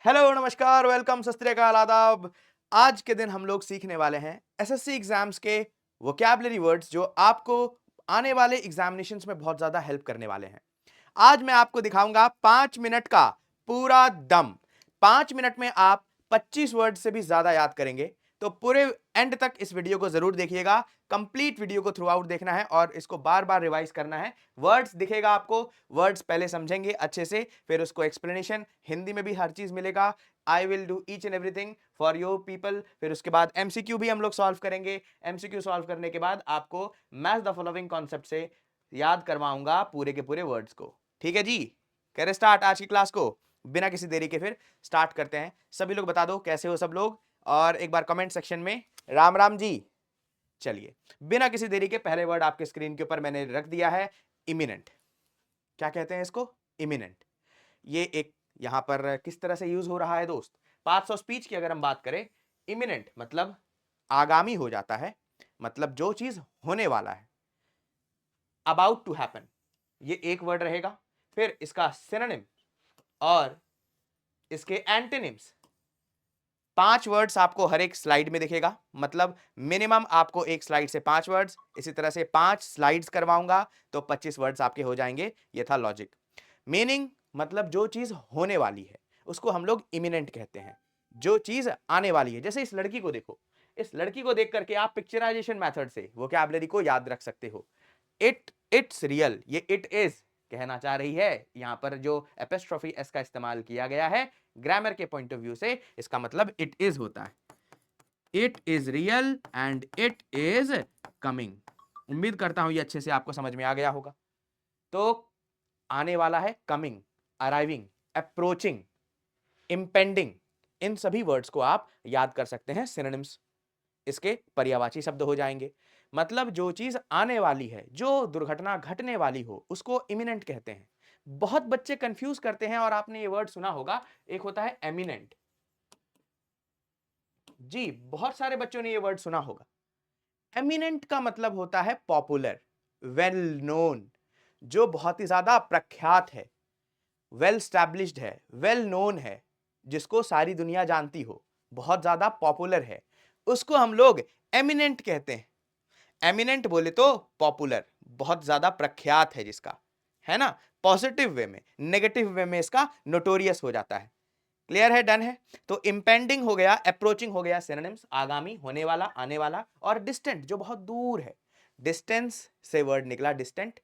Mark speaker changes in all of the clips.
Speaker 1: Hello, नमस्कार, welcome, सत श्री अकाल, आदाब। आज के दिन हम लोग सीखने वाले हैं एसएससी एग्जाम्स के वोकैबुलरी वर्ड्स जो आपको आने वाले एग्जामिनेशंस में बहुत ज्यादा हेल्प करने वाले हैं। आज मैं आपको दिखाऊंगा 5 मिनट का पूरा दम। 5 मिनट में आप 25 वर्ड से भी ज्यादा याद करेंगे। तो पूरे एंड तक इस वीडियो को जरूर देखिएगा। कंप्लीट वीडियो को थ्रू आउट देखना है और इसको बार बार रिवाइज करना है। वर्ड्स दिखेगा आपको, वर्ड्स पहले समझेंगे अच्छे से, फिर उसको एक्सप्लेनेशन हिंदी में भी हर चीज मिलेगा। I will do each and everything for your people. फिर उसके बाद एमसीक्यू भी हम लोग सॉल्व करेंगे। एमसीक्यू सॉल्व करने के बाद आपको मैच द फॉलोइंग कॉन्सेप्ट से याद करवाऊंगा पूरे के पूरे वर्ड्स को। ठीक है जी, करें स्टार्ट आज की क्लास को बिना किसी देरी के। फिर स्टार्ट करते हैं। सभी लोग बता दो कैसे हो सब लोग, और एक बार कमेंट सेक्शन में राम राम जी। चलिए, बिना किसी देरी के पहले वर्ड आपके स्क्रीन के ऊपर मैंने रख दिया है, इमिनेंट। क्या कहते हैं इसको? इमिनेंट। ये एक यहां पर किस तरह से यूज हो रहा है दोस्त? पार्ट्स ऑफ स्पीच की अगर हम बात करें, इमिनेंट मतलब आगामी हो जाता है, मतलब जो चीज होने वाला है, अबाउट टू हैपन, ये एक वर्ड रहेगा। फिर इसका सिनोनिम और इसके एंटोनिम्स, 5 वर्ड्स आपको हर एक स्लाइड में दिखेगा। मतलब मिनिमम आपको एक स्लाइड से 5 वर्ड्स, इसी तरह से 5 स्लाइड्स करवाऊंगा तो 25 वर्ड्स आपके हो जाएंगे। ये था लॉजिक। मीनिंग मतलब जो चीज होने वाली है उसको हम लोग इमिनेंट कहते हैं। जो चीज आने वाली है, जैसे इस लड़की को देखो, इस लड़की को देख करके आप पिक्चराइजेशन मेथड से वोकैबुलरी को याद रख सकते हो। इट्स रियल, ये इट इज कहना चाह रही है। यहां पर जो एपिस्ट्रोफी एस का इस्तेमाल किया गया है ग्रामर के पॉइंट ऑफ व्यू से, इसका मतलब इट इज होता है। It is real and it is coming. उम्मीद करता हूं ये अच्छे से आपको समझ में आ गया होगा। तो आने वाला है, कमिंग, अराइविंग, अप्रोचिंग, इंपेंडिंग, इन सभी वर्ड्स को आप याद कर सकते हैं। सिनोनिम्स इसके पर्यायवाची शब्द हो जाएंगे। मतलब जो चीज आने वाली है, जो दुर्घटना घटने वाली हो, उसको इमिनेंट कहते हैं। बहुत बच्चे कंफ्यूज करते हैं, और आपने ये वर्ड सुना होगा, एक होता है एमिनेंट। जी, बहुत सारे बच्चों ने ये वर्ड सुना होगा। एमिनेंट का मतलब होता है पॉपुलर, वेल नोन, जो बहुत ही ज्यादा प्रख्यात है, वेल स्टैब्लिश्ड है, वेल नोन है, जिसको सारी दुनिया जानती हो, बहुत ज्यादा पॉपुलर है, उसको हम लोग एमिनेंट कहते हैं। एमिनेंट बोले तो पॉपुलर, बहुत ज्यादा प्रख्यात है जिसका, है ना, पॉजिटिव वे में। नेगेटिव वे में इसका नोटोरियस हो जाता है। क्लियर है? डन है। तो इंपेंडिंग हो गया, अप्रोचिंग हो गया, सिनोनिम्स आगामी, होने वाला, आने वाला, और डिस्टेंट जो बहुत दूर है। डिस्टेंस से वर्ड निकला डिस्टेंट।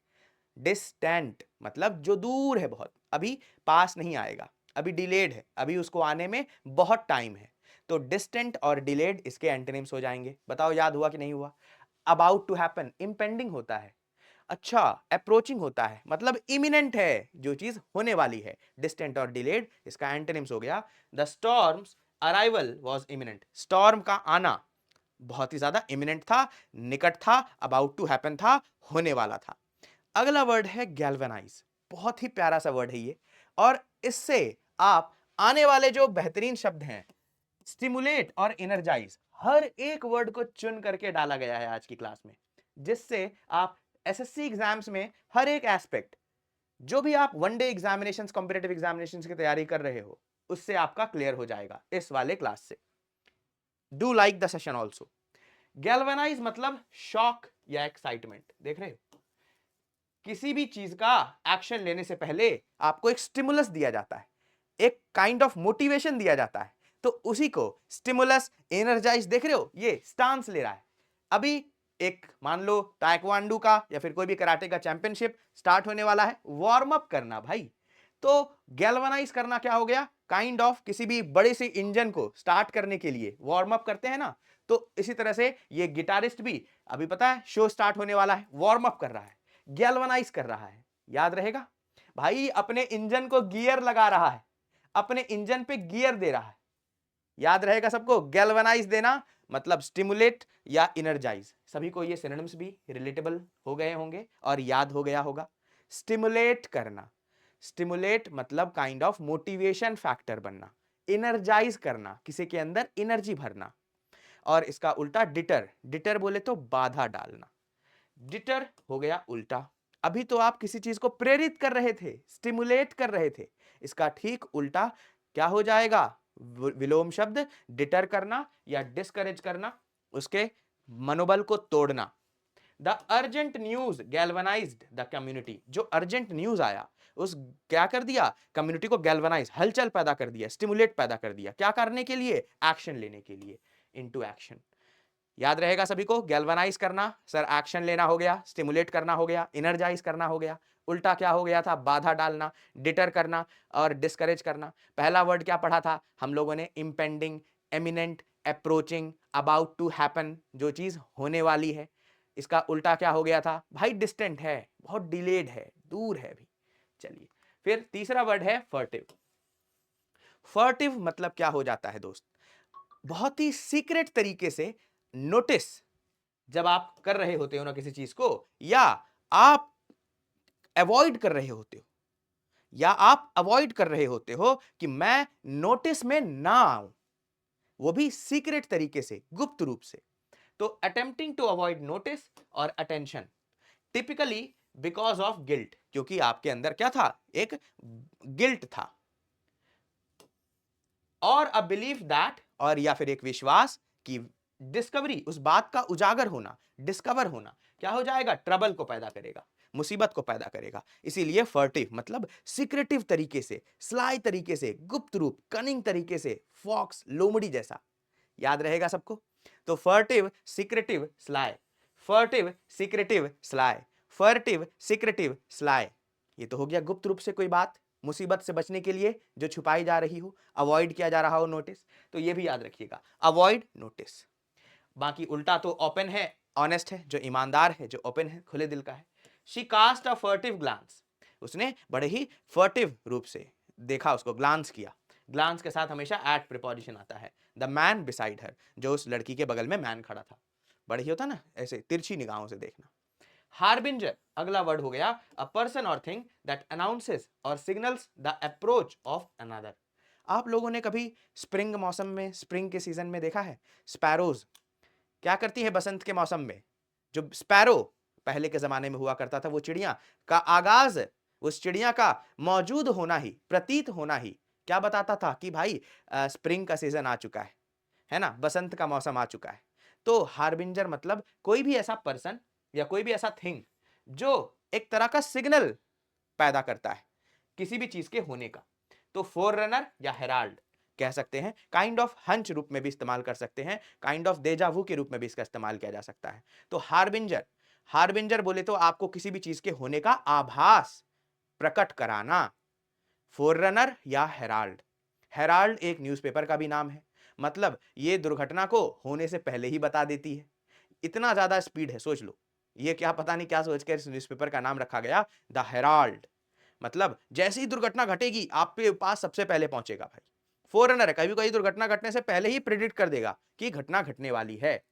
Speaker 1: डिस्टेंट मतलब जो दूर है बहुत, अभी पास नहीं आएगा, अभी डिलेड है, अभी उसको आने में बहुत टाइम है। तो डिस्टेंट और डिलेड इसके एंटोनिम्स हो जाएंगे। बताओ याद हुआ कि नहीं हुआ? अबाउट टू हैपन इंपेंडिंग होता है। अच्छा, अप्रोचिंग होता है मतलब इमिनेंट है, जो चीज होने वाली है। डिस्टेंट और डिलेड इसका एंटोनिम्स हो गया। The storm's arrival was imminent, storm का आना बहुत ही ज्यादा इमिनेंट था, निकट था, अबाउट टू हैपन था, होने वाला था। अगला वर्ड है गैल्वेनाइज। बहुत ही प्यारा सा वर्ड है ये, और इससे आप आने वाले जो बेहतरीन शब्द हैं, स्टिमुलेट और एनर्जाइज, हर एक वर्ड को चुन करके डाला गया है आज की क्लास में, जिससे आप एसएससी एग्जाम्स में हर एक एस्पेक्ट, जो भी आप वनडे एग्जामिनेशंस, कॉम्पिटिटिव एग्जामिनेशंस की तैयारी कर रहे हो, उससे आपका क्लियर हो जाएगा इस वाले क्लास से। Do like the session also. Galvanise मतलब शॉक या एक्साइटमेंट। देख रहे हो, किसी भी चीज का एक्शन लेने से पहले आपको एक स्टिमुलस दिया जाता है, एक काइंड ऑफ मोटिवेशन दिया जाता है। तो उसी को स्टिमुलस, एनर्जाइज, देख रहे हो ये स्टांस ले रहा है। अभी एक मान लो ताइक्वांडो का या फिर कोई भी कराटे का चैंपियनशिप स्टार्ट होने वाला है, वार्म अप करना भाई। तो गैल्वेनाइज करना क्या हो गया? काइंड ऑफ किसी भी बड़े से इंजन को स्टार्ट करने के लिए वार्म अप करते हैं ना, तो इसी तरह से ये गिटारिस्ट भी, अभी पता है शो स्टार्ट होने वाला है, वार्म अप कर रहा है, गैल्वेनाइज कर रहा है। याद रहेगा भाई, अपने इंजन को गियर लगा रहा है, अपने इंजन पे गियर दे रहा है। याद रहेगा सबको? गैल्वेनाइज देना मतलब स्टिमुलेट या इनर्जाइज। सभी को ये सिनोनिम्स भी रिलेटेबल हो गए होंगे और याद हो गया होगा। स्टिमुलेट करना, स्टिमुलेट मतलब काइंड ऑफ मोटिवेशन फैक्टर बनना। इनर्जाइज करना, किसी के अंदर एनर्जी भरना। और इसका उल्टा डिटर, डिटर बोले तो बाधा डालना। डिटर हो गया उल्टा। अभी तो आप किसी चीज को प्रेरित कर रहे थे, स्टिमुलेट कर रहे थे, इसका ठीक उल्टा क्या हो जाएगा? विलोम शब्द डिटर करना या डिस्करेज करना, उसके मनोबल को तोड़ना। The urgent news galvanised the community, जो अर्जेंट न्यूज आया उस क्या कर दिया? कम्युनिटी को गैल्वनाइज, हलचल पैदा कर दिया, स्टिमुलेट पैदा कर दिया। क्या करने के लिए? एक्शन लेने के लिए, इनटू एक्शन। याद रहेगा सभी को, गैल्वनाइज करना सर एक्शन लेना हो गया, स्टिमुलेट करना हो गया, एनर्जाइज करना हो गया। उल्टा क्या हो गया था? बाधा डालना, डिटर करना और डिस्करेज करना। पहला वर्ड क्या पढ़ा था हम लोगों ने? Impending, imminent, approaching, about to happen, जो चीज होने वाली है। इसका उल्टा क्या हो गया था भाई? डिस्टेंट है, बहुत डिलेड है, दूर है भी। चलिए फिर तीसरा वर्ड है फर्टिव। फर्टिव मतलब क्या हो जाता है दोस्त? बहुत ही सीक्रेट तरीके से नोटिस जब आप कर रहे होते हो ना किसी चीज को, या आप अवॉइड कर रहे होते हो, या आप अवॉइड कर रहे होते हो कि मैं नोटिस में ना आऊं, वो भी सीक्रेट तरीके से, गुप्त रूप से। तो अटेम्प्टिंग टू अवॉइड नोटिस और attention, typically because of guilt, क्योंकि आपके अंदर क्या था? एक गिल्ट था, और अ बिलीफ दैट, और या फिर एक विश्वास कि डिस्कवरी, उस बात का उजागर होना, डिस्कवर होना क्या हो जाएगा? ट्रबल को पैदा करेगा, मुसीबत को पैदा करेगा। इसीलिए फर्टिव मतलब सीक्रेटिव तरीके से, स्लाई तरीके से, गुप्त रूप, कनिंग तरीके से, फॉक्स, लोमड़ी जैसा। याद रहेगा सबको? तो furtive, secretive, sly, furtive, secretive, sly, furtive, secretive, sly. ये तो हो गया गुप्त रूप से कोई बात, मुसीबत से बचने के लिए जो छुपाई जा रही हो, अवॉइड किया जा रहा हो नोटिस। तो ये भी याद रखिएगा, अवॉइड नोटिस। बाकी उल्टा तो ओपन है, ऑनेस्ट है, जो ईमानदार है, जो ओपन है, खुले दिल का है। शी कास्ट अ फर्टिव ग्लांस, उसने बड़े ही फर्टिव रूप से देखा, उसको ग्लांस किया। ग्लांस के साथ हमेशा एट प्रीपोजिशन आता है। द मैन बिसाइड हर, जो उस लड़की के बगल में मैन खड़ा था। बड़े ही होता ना ऐसे तिरछी निगाहों से देखना। हार्बिंजर अगला वर्ड हो गया, अ पर्सन और थिंग दैट अनाउंसेस और signals the approach of another. आप लोगों ने कभी स्प्रिंग मौसम में, स्प्रिंग के सीजन में देखा है स्पैरोज क्या करती है? बसंत के मौसम में जो स्पैरो पहले के जमाने में हुआ करता था, वो चिड़िया का आगाज, उस चिड़िया का मौजूद होना ही, प्रतीत होना ही क्या बताता था? कि भाई स्प्रिंग का सीजन आ चुका है ना, बसंत का मौसम आ चुका है। तो हार्बिंजर मतलब कोई भी ऐसा पर्सन या कोई भी ऐसा थिंग जो एक तरह का सिग्नल पैदा करता है किसी भी चीज के होने का। तो फोर रनर या हेराल्ड कह सकते हैं, काइंड ऑफ हंच रूप में भी इस्तेमाल कर सकते हैं, काइंड ऑफ डेजावू के रूप में भी इसका इस्तेमाल किया जा सकता है। तो हार्बिंजर, हार्बिंजर बोले तो आपको किसी भी चीज के होने का आभास प्रकट कराना। फोररनर या हेराल्ड, हेराल्ड एक न्यूज़पेपर का भी नाम है, मतलब ये दुर्घटना को होने से पहले ही बता देती है। इतना ज्यादा स्पीड है, सोच लो। ये क्या, पता नहीं क्या सोच कर इस न्यूज़पेपर का नाम रखा गया द हेराल्ड। मतलब जैसे ही दुर्घटना घटेगी आपके पास सबसे पहले पहुंचेगा भाई। फोररनर है, कभी कोई दुर्घटना घटने से पहले ही प्रिडिक्ट कर देगा कि घटना घटने वाली है।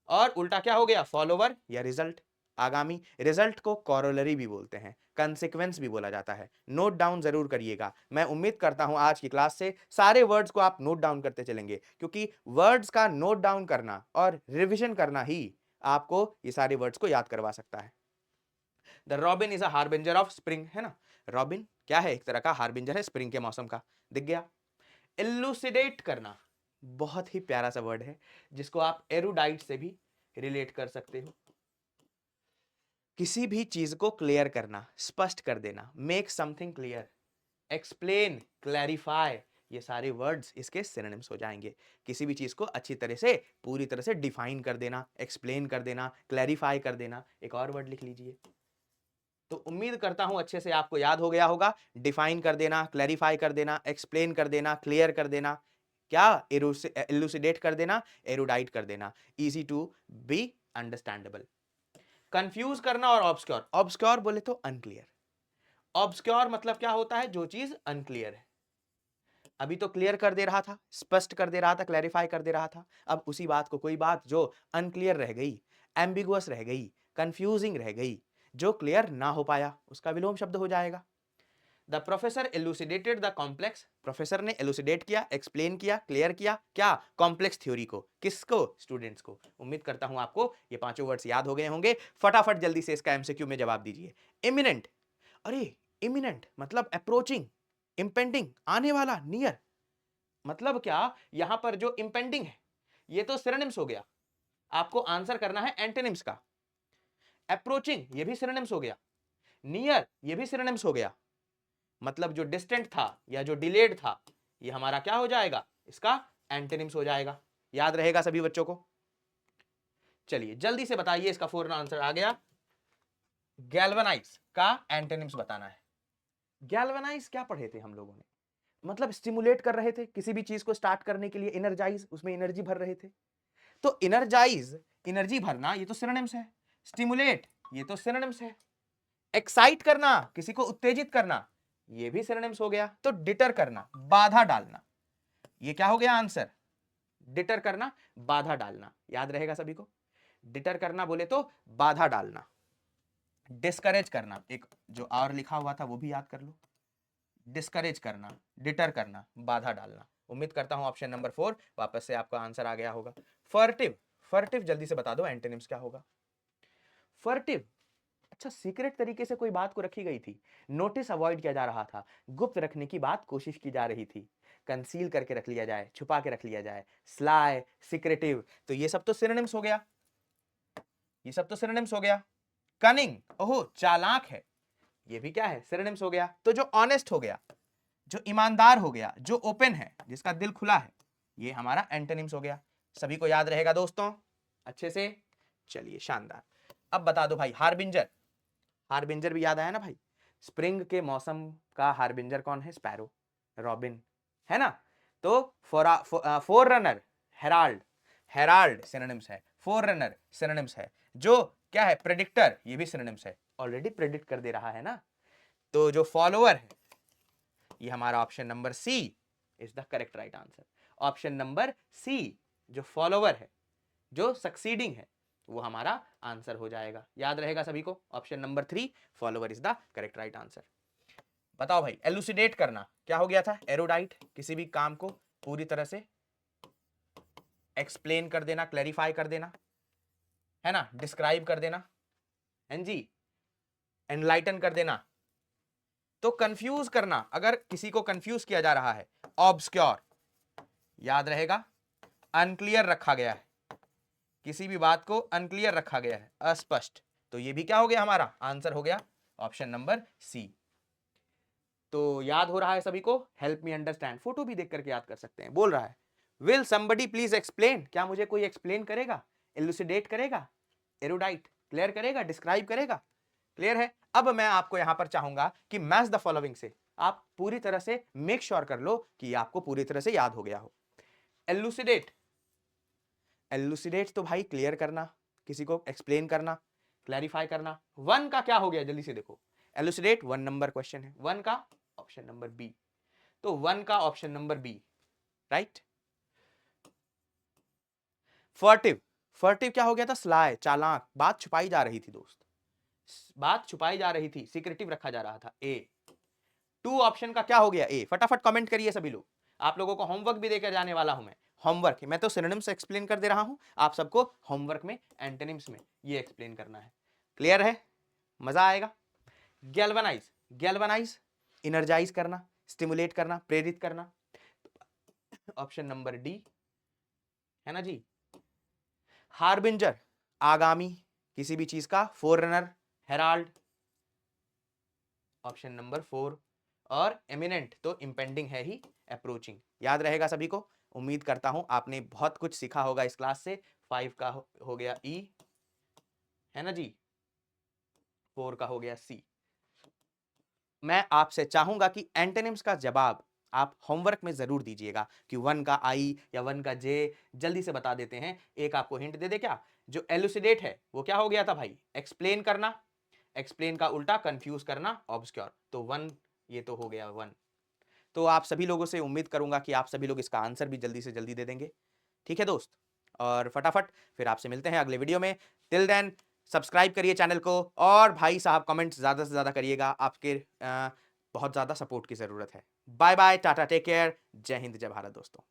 Speaker 1: और उल्टा क्या हो गया? फॉलोवर या रिजल्ट, आगामी। रिजल्ट को कॉरोलरी भी बोलते हैं, कंसिक्वेंस भी बोला जाता है। नोट डाउन जरूर करिएगा। मैं उम्मीद करता हूं आज की क्लास से सारे वर्ड्स को आप नोट डाउन करते चलेंगे, क्योंकि वर्ड्स का नोट डाउन करना और रिविजन करना ही आपको ये सारे वर्ड्स को याद करवा सकता है। The robin is a harbinger of spring, है ना। रॉबिन क्या है? एक तरह का हार्बिंजर है स्प्रिंग के मौसम का। दिख गया। इल्यूसिडेट करना, बहुत ही प्यारा सा वर्ड है जिसको आप एरुडाइट से भी रिलेट कर सकते हो। किसी भी चीज को क्लियर करना, स्पष्ट कर देना, make something clear, explain, clarify, ये सारे वर्ड्स इसके सिनोनिम्स हो जाएंगे। किसी भी चीज को अच्छी तरह से, पूरी तरह से डिफाइन कर देना, एक्सप्लेन कर देना, क्लैरिफाई कर देना। एक और वर्ड लिख लीजिए। तो उम्मीद करता हूं अच्छे से आपको याद हो गया होगा। डिफाइन कर देना, क्लैरिफाई कर देना, एक्सप्लेन कर देना, क्लियर कर देना, क्या इलुसिडेट कर देना, एरुडाइट कर देना, easy to be understandable. Confuse करना और ऑब्सक्योर, ऑब्सक्योर बोले तो अनक्लियर। ऑब्सक्योर मतलब क्या होता है? जो चीज अनक्लियर है। अभी तो क्लियर कर दे रहा था, स्पष्ट कर दे रहा था, क्लैरिफाई कर दे रहा था। अब उसी बात को, कोई बात जो अनक्लियर रह गई, एम्बिगुअस रह गई, कंफ्यूजिंग रह गई, जो क्लियर ना हो पाया, उसका विलोम शब्द हो जाएगा। The professor elucidated the complex, professor ने एलुसिडेट किया, एक्सप्लेन किया, क्लियर किया, क्या? कॉम्प्लेक्स थ्योरी को। किसको? स्टूडेंट्स को। उम्मीद करता हूं आपको ये पांचों वर्ड्स याद हो गए होंगे। फटाफट जल्दी से इसका एमसीक्यू में जवाब दीजिए। इमिनेंट, अरे इमिनेंट मतलब अप्रोचिंग, इम्पेंडिंग आने वाला, नियर, मतलब क्या, यहां पर जो इम्पेंडिंग है ये तो सिनोनिम्स हो गया, आपको आंसर करना है एंटोनिम्स का। अप्रोचिंग ये भी सिनोनिम्स हो गया, नियर ये भी सिनोनिम्स हो गया, मतलब जो डिस्टेंट था या जो डिलेड था ये हमारा क्या हो जाएगा, इसका एंटोनिम्स हो जाएगा। याद रहेगा सभी बच्चों को? चलिए जल्दी से बताइए, इसका फौरन आंसर आ गया। गैल्वेनाइज का एंटोनिम्स बताना है। गैल्वेनाइज क्या पढ़े थे हम लोगों ने, मतलब स्टिमुलेट कर रहे थे किसी भी चीज को स्टार्ट करने के लिए, एनर्जाइज उसमें एनर्जी भर रहे थे। तो एनर्जाइज एनर्जी भरना ये तो सिनोनिम्स है, स्टिमुलेट ये तो सिनोनिम्स है, एक्साइट करना किसी को उत्तेजित करना ये भी सिनोनिम्स हो गया। तो डिटर करना, बाधा डालना, ये क्या हो गया आंसर, डिटर करना, बाधा डालना। याद रहेगा सभी को, डिटर करना बोले तो बाधा डालना। डिस्करेज करना, एक जो और लिखा हुआ था वो भी याद कर लो, डिस्करेज करना, डिटर करना, बाधा डालना। उम्मीद करता हूं ऑप्शन नंबर 4 वापस से आपका आंसर आ गया होगा। फर्टिव, फर्टिव जल्दी से बता दो एंटोनिम्स क्या होगा। फर्टिव, अच्छा सीक्रेट तरीके से कोई बात को रखी गई थी, नोटिस अवॉइड किया जा रहा था, गुप्त रखने की बात कोशिश की जा रही थी, कंसील करके रख लिया जाए, छुपा के रख लिया जाए, स्लाई, सीक्रेटिव, तो ये सब तो सिनोनिम्स हो गया, ये सब तो सिनोनिम्स हो गया। कनिंग, ओहो चालाक है, ये भी क्या है, सिनोनिम्स हो गया। तो जो ऑनेस्ट हो गया, जो ईमानदार हो गया, जो ओपन है, जिसका दिल खुला है, ये हमारा एंटोनिम्स हो गया। सभी को याद रहेगा दोस्तों अच्छे से? चलिए शानदार। अब बता दो भाई, हार्बिंजर, हार्बिंजर भी याद आया ना भाई, स्प्रिंग के मौसम का हार्बिंजर कौन है, स्पैरो, रॉबिन, है ना। तो four runner, Herald, Herald synonyms है, फोर रनर सिनोनिम्स है, जो क्या है, प्रेडिक्टर ये भी सिनोनिम्स है, ऑलरेडी प्रेडिक्ट कर दे रहा है ना। तो जो फॉलोअर है ये हमारा option number C is the correct right answer. Option number C, जो फॉलोअर है, जो सक्सीडिंग है, वो हमारा आंसर हो जाएगा। याद रहेगा सभी को, option number 3 follower is the correct right answer. बताओ भाई, एलुसिडेट करना क्या हो गया था, एरोडाइट, किसी भी काम को पूरी तरह से एक्सप्लेन कर देना, क्लैरिफाई कर देना, है ना, डिस्क्राइब कर देना, हैं जी, एनलाइटन कर देना। तो कंफ्यूज करना, अगर किसी को कंफ्यूज किया जा रहा है, ऑब्सक्योर, याद रहेगा, अनक्लियर रखा गया है, किसी भी बात को अनक्लियर रखा गया है, अस्पष्ट, तो ये भी क्या हो गया, हमारा आंसर हो गया ऑप्शन नंबर सी। तो याद हो रहा है सभी को, हेल्प मी अंडरस्टैंड, फोटो भी देख करके याद कर सकते हैं। बोल रहा है, विल समबडी प्लीज एक्सप्लेन, क्या मुझे कोई एक्सप्लेन करेगा, एलुसिडेट करेगा, एरोडाइट क्लियर करेगा, डिस्क्राइब करेगा, क्लियर है। अब मैं आपको यहां पर चाहूंगा कि मैच द फॉलोइंग से आप पूरी तरह से मेक श्योर कर लो कि आपको पूरी तरह से याद हो गया हो। एलुसिडेट, एलुसिडेट तो भाई क्लियर करना, किसी को एक्सप्लेन करना, क्लैरिफाई करना। 1 का क्या हो गया, जल्दी से देखो, एलुसिडेट 1 नंबर क्वेश्चन है, 1 का ऑप्शन नंबर बी, तो 1 का ऑप्शन नंबर बी राइट। फर्टिव, फर्टिव क्या हो गया था, स्लाई, चालाक, बात छुपाई जा रही थी दोस्त, बात छुपाई जा रही थी, सीक्रेटिव रखा जा रहा था, ए। 2 ऑप्शन का क्या हो गया, ए। फटाफट कमेंट करिए सभी लोग, आप लोगों को होमवर्क भी देकर जाने वाला हूं मैं, होमवर्क, मैं तो सिनोनिम्स एक्सप्लेन कर दे रहा हूं, आप सबको होमवर्क में एंटोनिम्स में ये एक्सप्लेन करना है। क्लियर है, मजा आएगा। गैल्वेनाइज, गैल्वेनाइज एनर्जाइज करना, स्टिमुलेट करना, प्रेरित करना, ऑप्शन नंबर डी, है ना जी। हार्बिंजर, आगामी किसी भी चीज का, फोररनर, हेराल्ड, ऑप्शन नंबर 4, और एमिनेंट तो इंपेंडिंग है ही, अप्रोचिंग। याद रहेगा सभी को, उम्मीद करता हूं आपने बहुत कुछ सीखा होगा इस क्लास से। 5 का हो गया ई, है ना जी, 4 का हो गया सी। मैं आपसे चाहूंगा कि एंटोनिम्स का जवाब आप होमवर्क में जरूर दीजिएगा कि 1 का आई या 1 का जे, जल्दी से बता देते हैं। एक आपको हिंट दे दे क्या, जो एलुसिडेट है वो क्या हो गया था भाई, एक्सप्लेन करना, एक्सप्लेन का उल्टा कंफ्यूज करना, ऑब्सक्योर, तो 1 ये तो हो गया 1। तो आप सभी लोगों से उम्मीद करूंगा कि आप सभी लोग इसका आंसर भी जल्दी से जल्दी दे देंगे, ठीक है दोस्त। और फटाफट फिर आपसे मिलते हैं अगले वीडियो में, टिल देन सब्सक्राइब करिए चैनल को, और भाई साहब कमेंट्स ज़्यादा से ज़्यादा करिएगा, आपके बहुत ज़्यादा सपोर्ट की ज़रूरत है। Bye bye, tata, take care, जय हिंद, जय भारत दोस्तों।